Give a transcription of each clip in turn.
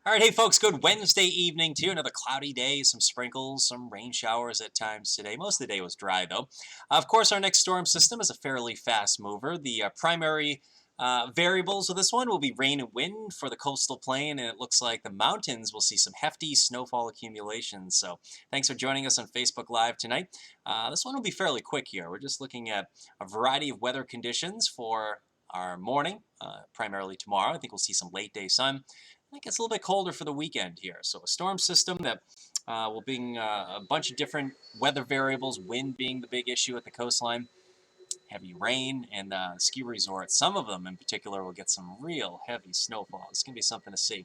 All right, hey folks, good Wednesday evening to you. Another cloudy day, some sprinkles, some rain showers at times today. Most of the day was dry though. Of course, our next storm system is a fairly fast mover. The primary variables of this one will be rain and wind for the coastal plain, and it looks like the mountains will see some hefty snowfall accumulations. So thanks for joining us on Facebook Live tonight. This one will be fairly quick here. We're just looking at a variety of weather conditions for our morning, primarily tomorrow. I think we'll see some late day sun. It gets a little bit colder for the weekend here. So a storm system that will bring a bunch of different weather variables, wind being the big issue at the coastline, heavy rain, and ski resorts. Some of them in particular will get some real heavy snowfall. It's going to be something to see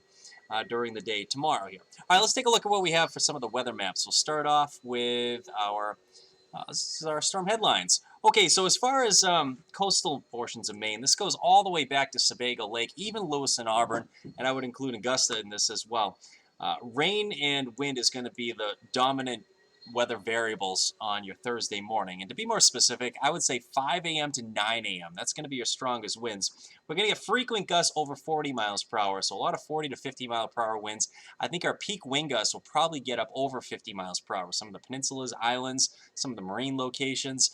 during the day tomorrow here. All right, let's take a look at what we have for some of the weather maps. We'll start off with our this is our storm headlines. Okay, so as far as coastal portions of Maine, this goes all the way back to Sebago Lake, even Lewis and Auburn, and I would include Augusta in this as well. Rain and wind is going to be the dominant weather variables on your Thursday morning. And to be more specific, I would say 5 a.m. to 9 a.m. That's going to be your strongest winds. We're going to get frequent gusts over 40 miles per hour, so a lot of 40 to 50 mile per hour winds. I think our peak wind gusts will probably get up over 50 miles per hour. Some of the peninsulas, islands, some of the marine locations.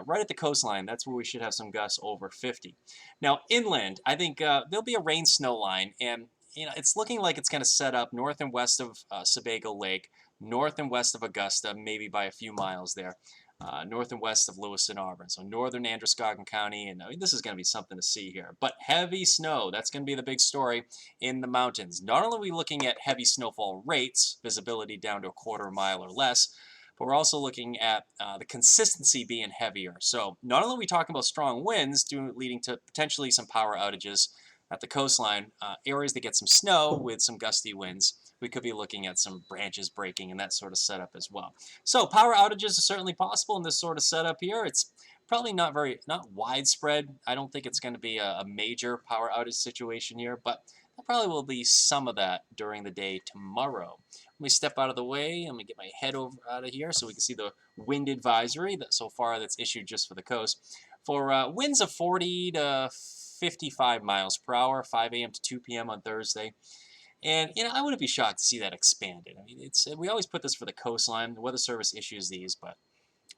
Right at the coastline, that's where we should have some gusts over 50. Now, inland, I think there'll be a rain-snow line, and it's looking like it's going to set up north and west of Sebago Lake, north and west of Augusta, maybe by a few miles there, north and west of Lewis and Auburn, so northern Androscoggin County, and this is going to be something to see here. But heavy snow, that's going to be the big story in the mountains. Not only are we looking at heavy snowfall rates, visibility down to a quarter mile or less, but we're also looking at the consistency being heavier. So not only are we talking about strong winds leading to potentially some power outages at the coastline, areas that get some snow with some gusty winds, we could be looking at some branches breaking and that sort of setup as well. So power outages are certainly possible in this sort of setup here. It's probably not widespread. I don't think it's going to be a major power outage situation here, but there probably will be some of that during the day tomorrow. Let me step out of the way. Let me get my head over out of here so we can see the wind advisory that so far that's issued just for the coast. For winds of 40 to 55 miles per hour, 5 a.m. to 2 p.m. on Thursday. And, I wouldn't be shocked to see that expanded. I mean, we always put this for the coastline. The Weather Service issues these, but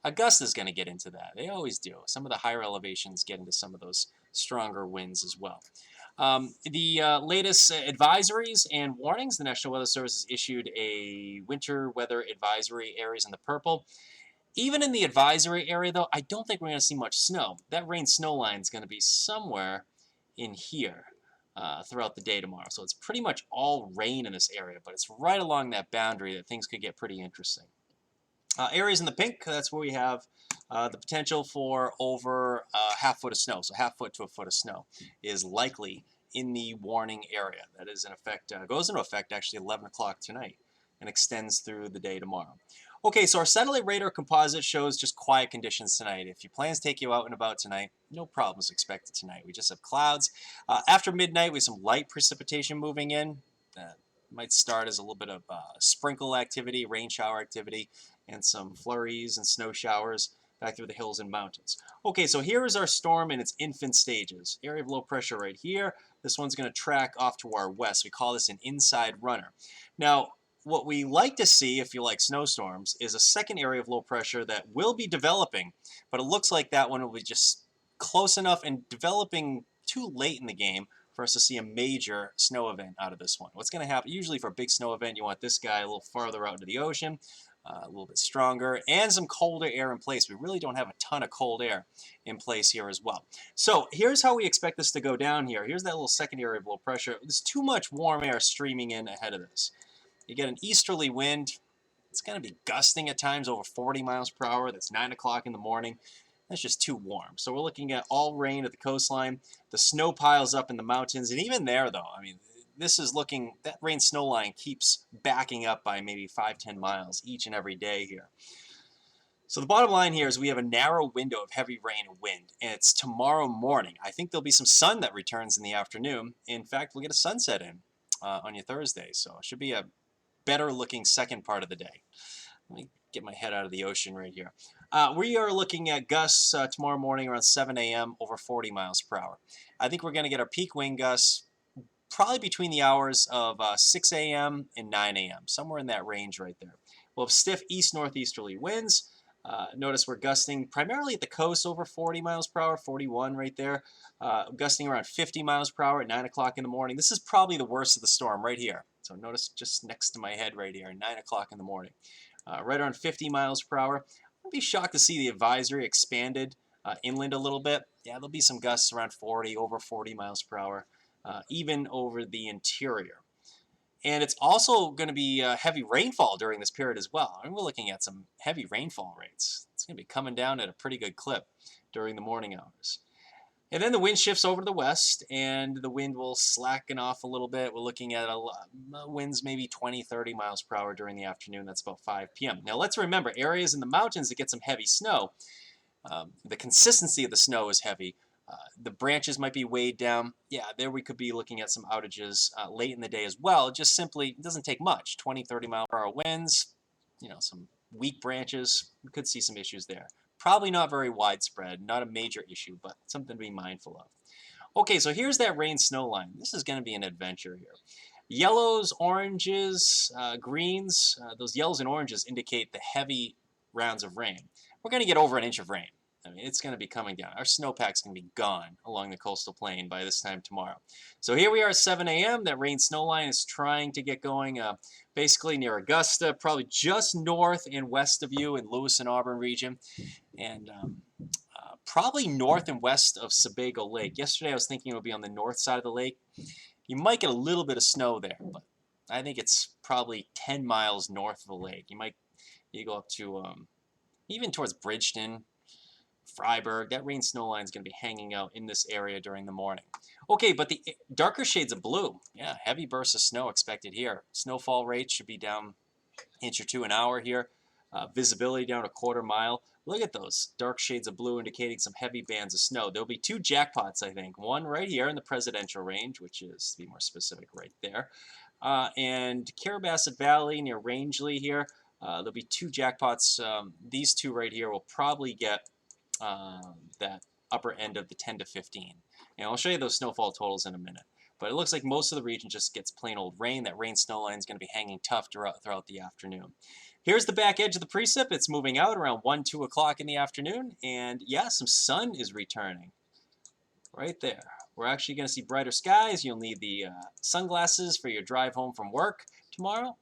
Augusta's going to get into that. They always do. Some of the higher elevations get into some of those stronger winds as well. The latest advisories and warnings, the National Weather Service has issued a winter weather advisory areas in the purple. Even in the advisory area, though, I don't think we're going to see much snow. That rain-snow line is going to be somewhere in here throughout the day tomorrow. So it's pretty much all rain in this area, but it's right along that boundary that things could get pretty interesting. Areas in the pink, that's where we have the potential for over half foot of snow. So half foot to a foot of snow is likely in the warning area. That is in effect, goes into effect actually 11 o'clock tonight and extends through the day tomorrow. Okay, so our satellite radar composite shows just quiet conditions tonight. If your plans take you out and about tonight, no problems expected tonight. We just have clouds. After midnight, we have some light precipitation moving in. Might start as a little bit of sprinkle activity, rain shower activity, and some flurries and snow showers back through the hills and mountains. Okay, so here is our storm in its infant stages. Area of low pressure right here. This one's going to track off to our west. We call this an inside runner. Now, what we like to see, if you like snowstorms, is a second area of low pressure that will be developing, but it looks like that one will be just close enough and developing too late in the game for us to see a major snow event out of this one. What's going to happen, usually for a big snow event, you want this guy a little farther out into the ocean, a little bit stronger, and some colder air in place. We really don't have a ton of cold air in place here as well. So here's how we expect this to go down here. Here's that little second area of low pressure. There's too much warm air streaming in ahead of this. You get an easterly wind. It's going to be gusting at times over 40 miles per hour. That's 9 o'clock in the morning. That's just too warm. So we're looking at all rain at the coastline. The snow piles up in the mountains. And even there, though, I mean, this is looking, that rain-snow line keeps backing up by maybe 5-10 miles each and every day here. So the bottom line here is we have a narrow window of heavy rain and wind, and it's tomorrow morning. I think there'll be some sun that returns in the afternoon. In fact, we'll get a sunset in on your Thursday. So it should be a better looking second part of the day. Let me get my head out of the ocean right here. We are looking at gusts tomorrow morning around 7 a.m. over 40 miles per hour. I think we're going to get our peak wind gusts probably between the hours of 6 a.m. and 9 a.m., somewhere in that range right there. We'll have stiff east-northeasterly winds. Notice we're gusting primarily at the coast over 40 miles per hour, 41 right there. Gusting around 50 miles per hour at 9 o'clock in the morning. This is probably the worst of the storm right here. So notice just next to my head right here, 9 o'clock in the morning. Right around 50 miles per hour. I'd be shocked to see the advisory expanded inland a little bit. Yeah, there'll be some gusts around 40, over 40 miles per hour, even over the interior. And it's also going to be heavy rainfall during this period as well. I mean, we're looking at some heavy rainfall rates. It's going to be coming down at a pretty good clip during the morning hours. And then the wind shifts over to the west, and the wind will slacken off a little bit. We're looking at winds maybe 20, 30 miles per hour during the afternoon. That's about 5 p.m. Now, let's remember, areas in the mountains that get some heavy snow, the consistency of the snow is heavy. The branches might be weighed down. Yeah, there we could be looking at some outages late in the day as well. Just simply, it doesn't take much. 20, 30 mile per hour winds, some weak branches. We could see some issues there. Probably not very widespread, not a major issue, but something to be mindful of. Okay, so here's that rain-snow line. This is going to be an adventure here. Yellows, oranges, greens, those yellows and oranges indicate the heavy rounds of rain. We're going to get over an inch of rain. I mean, it's going to be coming down. Our snowpack's going to be gone along the coastal plain by this time tomorrow. So here we are at 7 a.m. That rain-snow line is trying to get going basically near Augusta, probably just north and west of you in Lewis and Auburn region, and probably north and west of Sebago Lake. Yesterday I was thinking it would be on the north side of the lake. You might get a little bit of snow there, but I think it's probably 10 miles north of the lake. You go up to even towards Bridgeton, Freiburg. That rain-snow line is going to be hanging out in this area during the morning. Okay, but the darker shades of blue, yeah, heavy bursts of snow expected here. Snowfall rates should be down an inch or two an hour here. Visibility down a quarter mile. Look at those dark shades of blue indicating some heavy bands of snow. There'll be two jackpots, I think. One right here in the presidential range, which is, to be more specific, right there. And Carrabassett Valley near Rangeley here. There'll be two jackpots. These two right here will probably get that upper end of the 10 to 15. And I'll show you those snowfall totals in a minute. But it looks like most of the region just gets plain old rain. That rain-snow line is going to be hanging tough throughout the afternoon. Here's the back edge of the precip. It's moving out around 1, 2 o'clock in the afternoon. And yeah, some sun is returning right there. We're actually going to see brighter skies. You'll need the sunglasses for your drive home from work tomorrow.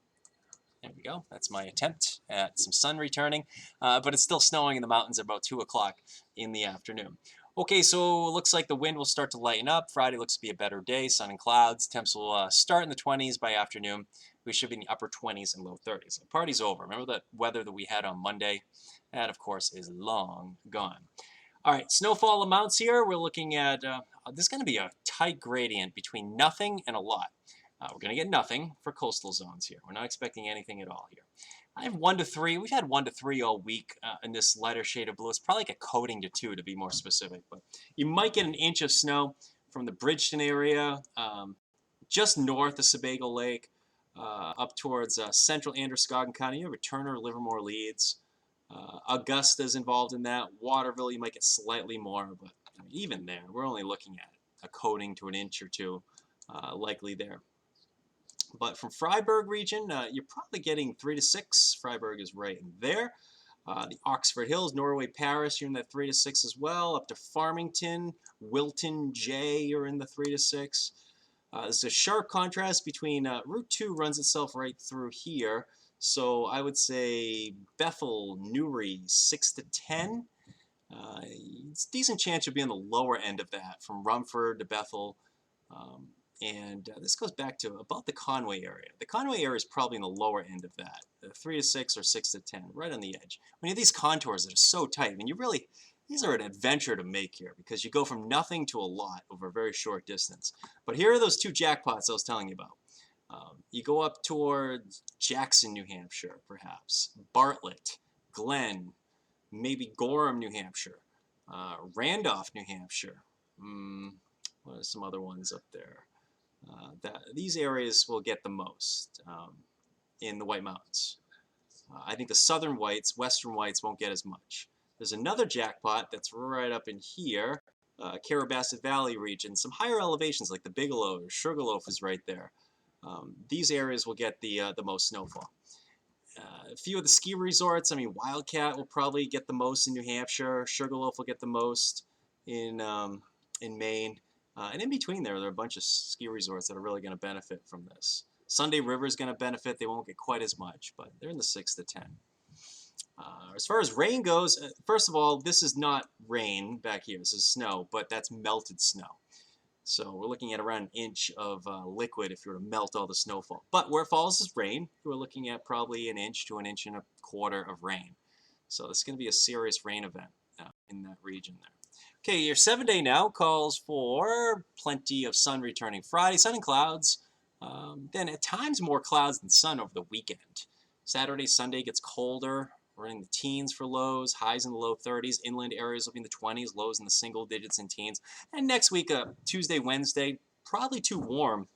There we go. That's my attempt at some sun returning. But it's still snowing in the mountains at about 2 o'clock in the afternoon. Okay, so it looks like the wind will start to lighten up. Friday looks to be a better day. Sun and clouds. Temps will start in the 20s by afternoon. We should be in the upper 20s and low 30s. The party's over. Remember that weather that we had on Monday? That, of course, is long gone. All right, snowfall amounts here. We're looking at, there's going to be a tight gradient between nothing and a lot. We're going to get nothing for coastal zones here. We're not expecting anything at all here. I have 1 to 3. We've had 1 to 3 all week in this lighter shade of blue. It's probably like a coating to 2 to be more specific. But you might get an inch of snow from the Bridgeton area, just north of Sebago Lake, up towards central Androscoggin County. You have Turner, Livermore, Leeds. Augusta's involved in that. Waterville, you might get slightly more. But I mean, even there, we're only looking at a coating to an inch or 2 likely there. But from Freiburg region, you're probably getting 3 to 6. Freiburg is right in there. The Oxford Hills, Norway Parish, you're in that 3 to 6 as well. Up to Farmington, Wilton, Jay, you're in the 3 to 6. There's a sharp contrast between Route 2 runs itself right through here. So I would say Bethel, Newry, 6 to 10. It's a decent chance you'll be on the lower end of that from Rumford to Bethel. And this goes back to about the Conway area. The Conway area is probably in the lower end of that, 3 to 6 or 6 to 10, right on the edge. When you have these contours that are so tight, I mean, these are an adventure to make here because you go from nothing to a lot over a very short distance. But here are those two jackpots I was telling you about. You go up towards Jackson, New Hampshire, perhaps, Bartlett, Glen, maybe Gorham, New Hampshire, Randolph, New Hampshire. What are some other ones up there? These areas will get the most in the White Mountains. I think the southern whites, western whites won't get as much. There's another jackpot that's right up in here. Carabasset Valley region, some higher elevations like the Bigelow or Sugarloaf is right there. These areas will get the most snowfall. A few of the ski resorts, I mean, Wildcat will probably get the most in New Hampshire. Sugarloaf will get the most in Maine. And in between there are a bunch of ski resorts that are really going to benefit from this. Sunday River is going to benefit. They won't get quite as much, but they're in the 6 to 10. As far as rain goes, first of all, this is not rain back here. This is snow, but that's melted snow. So we're looking at around an inch of liquid if you were to melt all the snowfall. But where it falls is rain. We're looking at probably an inch to an inch and a quarter of rain. So this is going to be a serious rain event in that region there. Okay, your 7-day now calls for plenty of sun returning Friday, sun and clouds. Then at times more clouds than sun over the weekend. Saturday, Sunday gets colder. We're in the teens for lows, highs in the low 30s. Inland areas will be in the 20s, lows in the single digits and teens. And next week, Tuesday, Wednesday, probably too warm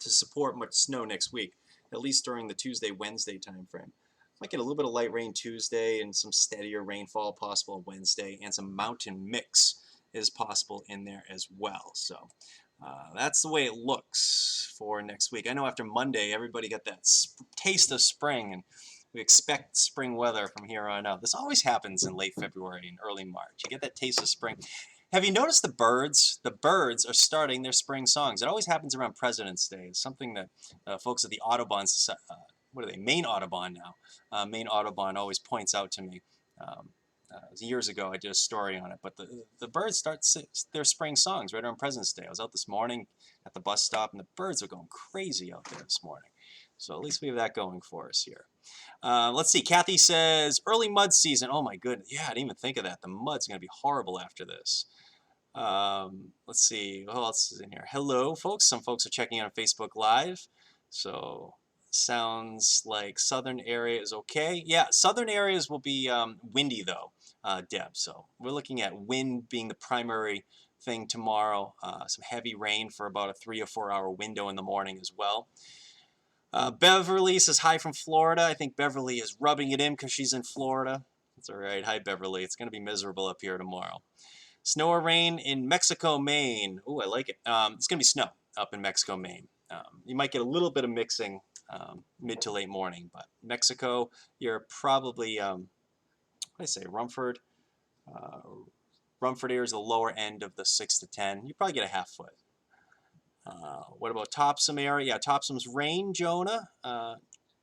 to support much snow next week, at least during the Tuesday, Wednesday time frame. Might get a little bit of light rain Tuesday and some steadier rainfall possible on Wednesday, and some mountain mix is possible in there as well. So that's the way it looks for next week. I know after Monday, everybody got that taste of spring, and we expect spring weather from here on out. This always happens in late February and early March. You get that taste of spring. Have you noticed the birds? The birds are starting their spring songs. It always happens around President's Day. It's something that folks at the Audubon, what are they, Maine Audubon now. Maine Audubon always points out to me. Years ago, I did a story on it. But the birds start their spring songs right around President's Day. I was out this morning at the bus stop, and the birds are going crazy out there this morning. So at least we have that going for us here. Let's see. Kathy says, early mud season. Oh, my goodness. Yeah, I didn't even think of that. The mud's going to be horrible after this. Let's see. Who else is in here? Hello, folks. Some folks are checking in on Facebook Live. So sounds like southern area is okay. Yeah, southern areas will be windy, though, Deb. So we're looking at wind being the primary thing tomorrow. Some heavy rain for about a 3 or 4 hour window in the morning as well. Beverly says hi from Florida. I think Beverly is rubbing it in because she's in Florida. That's all right. Hi, Beverly. It's going to be miserable up here tomorrow. Snow or rain in Mexico, Maine. Ooh, I like it. It's going to be snow up in Mexico, Maine. You might get a little bit of mixing mid to late morning, but Mexico, you're probably, what did I say, Rumford? Rumford area is the lower end of the 6 to 10. You probably get a half foot. What about Topsom area? Yeah, Topsom's rain, Jonah.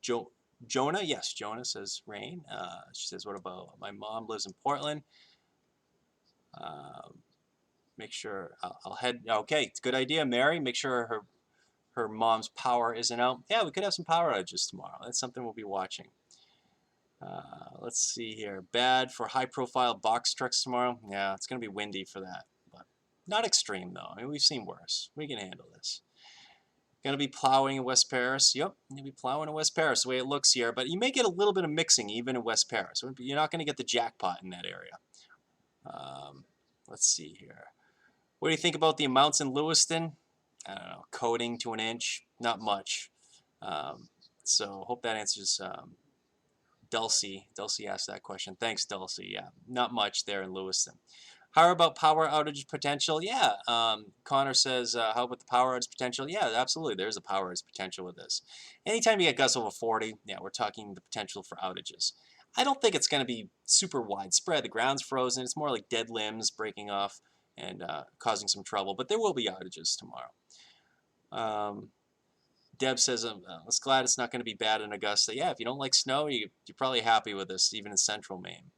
Jonah, yes, Jonah says rain. She says, what about my mom lives in Portland? Make sure I'll head. Okay, it's a good idea, Mary. Make sure her mom's power isn't out. Yeah, we could have some power outages tomorrow. That's something we'll be watching. Let's see here. Bad for high-profile box trucks tomorrow. Yeah, it's going to be windy for that. Not extreme, though. I mean, we've seen worse. We can handle this. Going to be plowing in West Paris. Yep, you'll be plowing in West Paris, the way it looks here. But you may get a little bit of mixing even in West Paris. You're not going to get the jackpot in that area. Let's see here. What do you think about the amounts in Lewiston? I don't know. Coating to an inch. Not much. So hope that answers Dulcie. Dulcie asked that question. Thanks, Dulcie. Yeah, not much there in Lewiston. How about power outage potential? Yeah, Connor says, how about the power outage potential? Yeah, absolutely. There's a power outage potential with this. Anytime you get gusts over 40, yeah, we're talking the potential for outages. I don't think it's going to be super widespread. The ground's frozen. It's more like dead limbs breaking off and causing some trouble. But there will be outages tomorrow. Deb says, I'm glad it's not going to be bad in Augusta. Yeah, if you don't like snow, you're probably happy with this, even in central Maine.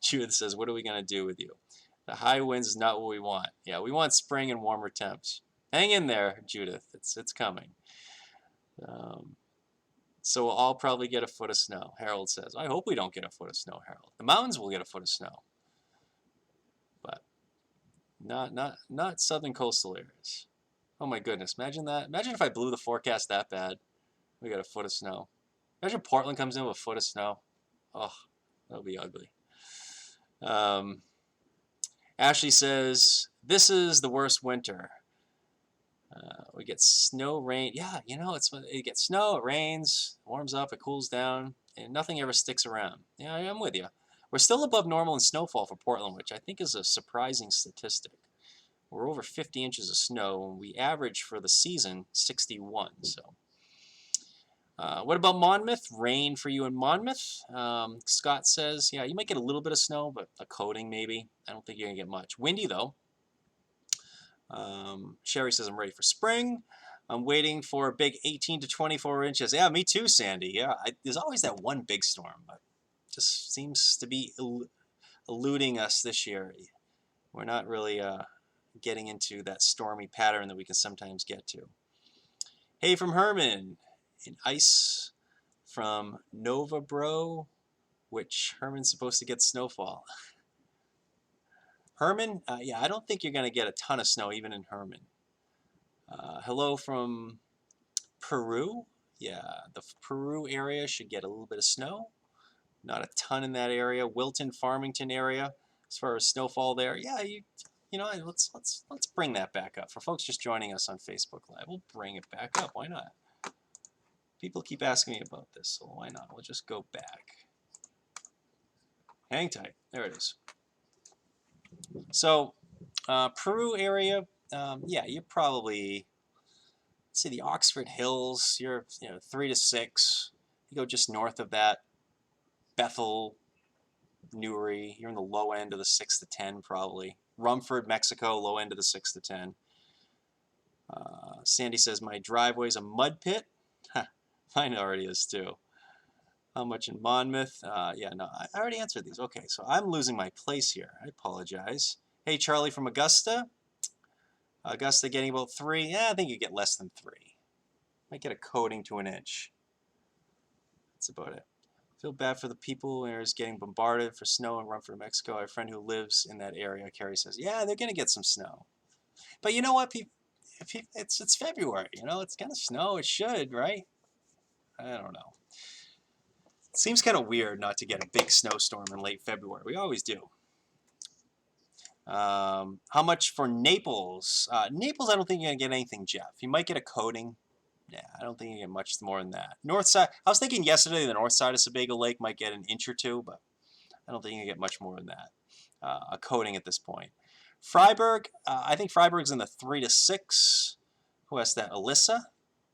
Judith says, what are we going to do with you? The high winds is not what we want. Yeah, we want spring and warmer temps. Hang in there, Judith. It's coming. So we'll all probably get a foot of snow. Harold says, I hope we don't get a foot of snow, Harold. The mountains will get a foot of snow. But not southern coastal areas. Oh my goodness, imagine that. Imagine if I blew the forecast that bad. We got a foot of snow. Imagine Portland comes in with a foot of snow. Oh, that'll be ugly. Ashley says, this is the worst winter. We get snow, rain. Yeah, you know, it gets snow, it rains, warms up, it cools down, and nothing ever sticks around. Yeah, I'm with you. We're still above normal in snowfall for Portland, which I think is a surprising statistic. We're over 50 inches of snow, and we average for the season 61. So, what about Monmouth? Rain for you in Monmouth. Scott says, yeah, you might get a little bit of snow, but a coating maybe. I don't think you're gonna get much. Windy though. Sherry says, I'm ready for spring. I'm waiting for a big 18 to 24 inches. Yeah, me too, Sandy. Yeah, there's always that one big storm, but just seems to be eluding us this year. We're not really getting into that stormy pattern that we can sometimes get to. Hey from Herman. In ice from Nova Bro, which Herman's supposed to get snowfall. Herman, yeah, I don't think you're going to get a ton of snow even in Herman. Hello from Peru. Yeah, the Peru area should get a little bit of snow. Not a ton in that area. Wilton, Farmington area, as far as snowfall there. Yeah, you know, let's bring that back up for folks just joining us on Facebook Live. We'll bring it back up. Why not? People keep asking me about this, so why not? We'll just go back. Hang tight. There it is. So, Peru area, yeah, you're probably, let's see, the Oxford Hills, you're 3 to 6. You go just north of that, Bethel, Newry, you're in the low end of the 6 to 10 probably. Rumford, Mexico, low end of the 6 to 10. Sandy says, my driveway's a mud pit. Mine already is too. How much in Monmouth? Yeah, no, I already answered these. Okay, so I'm losing my place here. I apologize. Hey, Charlie from Augusta. Augusta getting about 3. Yeah, I think you get less than 3. Might get a coating to an inch. That's about it. Feel bad for the people who are getting bombarded for snow in Rumford, Mexico. I have a friend who lives in that area. Carrie says, yeah, they're going to get some snow. But you know what? It's February. You know, it's going to snow. It should, right? I don't know. It seems kind of weird not to get a big snowstorm in late February. We always do. How much for Naples? Naples, I don't think you're going to get anything, Jeff. You might get a coating. Yeah, I don't think you get much more than that. North side, I was thinking yesterday the north side of Sebago Lake might get an inch or two, but I don't think you get much more than that. A coating at this point. Freiburg, I think Freiburg's in the 3 to 6. Who has that? Alyssa?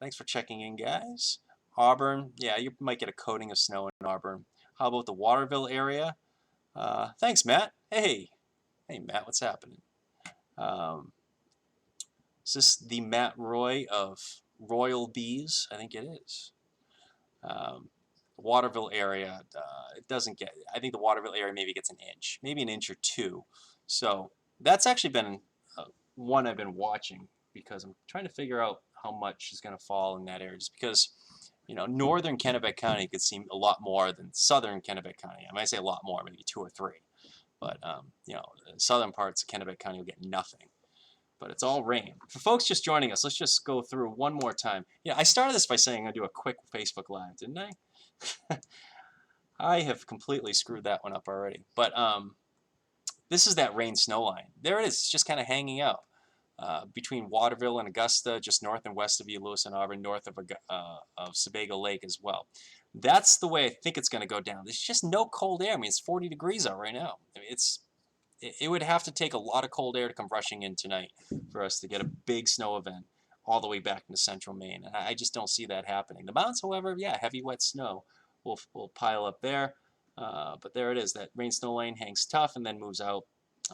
Thanks for checking in, guys. Auburn, yeah, you might get a coating of snow in Auburn. How about the Waterville area? Thanks, Matt. Hey, Matt, what's happening? Is this the Matt Roy of Royal Bees? I think it is. Waterville area, it doesn't get. I think the Waterville area maybe gets an inch, maybe an inch or two. So that's actually been one I've been watching because I'm trying to figure out how much is going to fall in that area. Just because, northern Kennebec County could seem a lot more than southern Kennebec County. I might say a lot more, maybe 2 or 3. But, southern parts of Kennebec County will get nothing. But it's all rain. For folks just joining us, let's just go through one more time. Yeah, I started this by saying I'm going to do a quick Facebook Live, didn't I? I have completely screwed that one up already. But this is that rain snow line. There it is. It's just kind of hanging out between Waterville and Augusta, just north and west of you, Lewis and Auburn, north of Sebago Lake as well. That's the way I think it's going to go down. There's just no cold air. I mean, it's 40 degrees out right now. I mean, it would have to take a lot of cold air to come rushing in tonight for us to get a big snow event all the way back into central Maine. And I just don't see that happening. The mountains, however, yeah, heavy wet snow will pile up there. But there it is. That rain snow line hangs tough and then moves out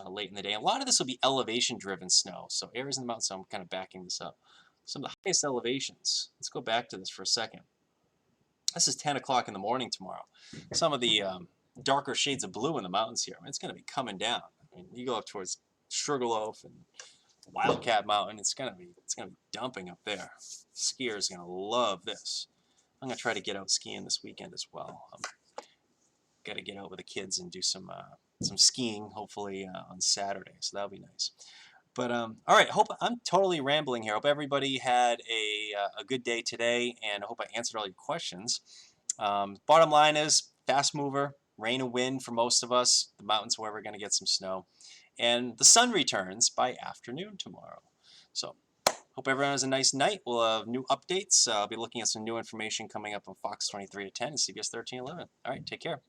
late in the day. A lot of this will be elevation-driven snow. So areas in the mountains, so I'm kind of backing this up. Some of the highest elevations. Let's go back to this for a second. This is 10 o'clock in the morning tomorrow. Some of the darker shades of blue in the mountains here. I mean, it's going to be coming down. I mean, you go up towards Sugarloaf and Wildcat Mountain, it's gonna be dumping up there. Skiers are gonna love this. I'm gonna try to get out skiing this weekend as well. Got to get out with the kids and do some skiing, hopefully on Saturday. So that'll be nice. But all right, hope I'm totally rambling here. Hope everybody had a good day today, and I hope I answered all your questions. Bottom line is fast mover, rain and wind for most of us. The mountains, however, are going to get some snow. And the sun returns by afternoon tomorrow. So hope everyone has a nice night. We'll have new updates. I'll be looking at some new information coming up on Fox 23 to 10 and CBS 1311. All right, take care.